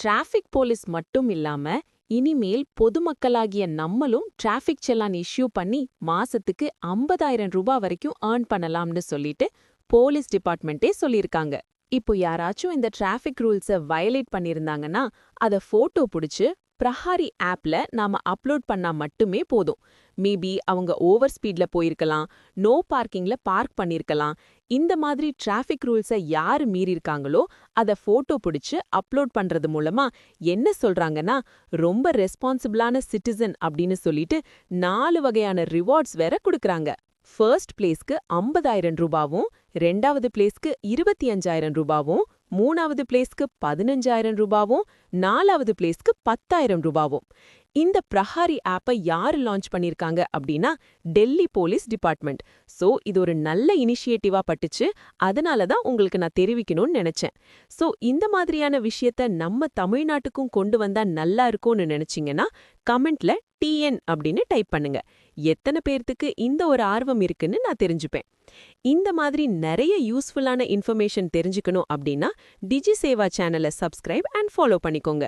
Traffic police மட்டும் இல்லாம இனிமேல் பொதுமக்களாகிய நம்மளும் டிராஃபிக் செல்லான் இஷ்யூ பண்ணி மாசத்துக்கு 50,000 ரூபாய் வரைக்கும் ஏர்ன் பண்ணலாம்னு சொல்லிட்டு போலீஸ் டிபார்ட்மெண்ட்டே சொல்லியிருக்காங்க. இப்போ யாராச்சும் இந்த டிராஃபிக் ரூல்ஸை வயலேட் பண்ணியிருந்தாங்கன்னா அதை போட்டோ பிடிச்சு பிரஹாரி ஆப்ல நாம அப்லோட் பண்ணா மட்டுமே போதும். மேபி அவங்க ஓவர் ஸ்பீட்ல போயிருக்கலாம், நோ பார்க்கிங்ல பார்க் பண்ணிருக்கலாம். இந்த மாதிரி டிராஃபிக் ரூல்ஸை யாரு மீறிருக்காங்களோ அதை போட்டோ பிடிச்சு அப்லோட் பண்றது மூலமா என்ன சொல்றாங்கன்னா ரொம்ப ரெஸ்பான்சிபிளான சிட்டிசன் அப்படின்னு சொல்லிட்டு 4 வகையான ரிவார்ட்ஸ் வேற கொடுக்கறாங்க. ஃபர்ஸ்ட் பிளேஸ்க்கு 50,000 ரூபாவும், 2வது பிளேஸ்க்கு 25,000 ரூபாவும், 3வது பிளேஸ்க்கு 15,000 ரூபாவும், 4வது பிளேஸ்க்கு 10,000 ரூபாவும். இந்த பிரஹாரி ஆப்பை யாரு லான்ச் பண்ணிருக்காங்க அப்படின்னா டெல்லி போலீஸ் டிபார்ட்மெண்ட். சோ இது ஒரு நல்ல இனிஷியேட்டிவா பட்டுச்சு. அதனால தான் உங்களுக்கு நான் தெரிவிக்கணும்னு நினைச்சேன். சோ இந்த மாதிரியான விஷயத்த நம்ம தமிழ்நாட்டுக்கும் கொண்டு வந்தா நல்லா இருக்கும்னு நினைச்சீங்கன்னா கமெண்ட்ல TN அப்படின்னு டைப் பண்ணுங்க. எத்தனை பேர்த்துக்கு இந்த ஒரு ஆர்வம் இருக்குன்னு நான் தெரிஞ்சுப்பேன். இந்த மாதிரி நிறைய யூஸ்ஃபுல்லான இன்ஃபர்மேஷன் தெரிஞ்சுக்கணும் அப்படின்னா டிஜி சேவா சேனலை சப்ஸ்கிரைப் அண்ட் ஃபாலோ பண்ணிக்கோங்க.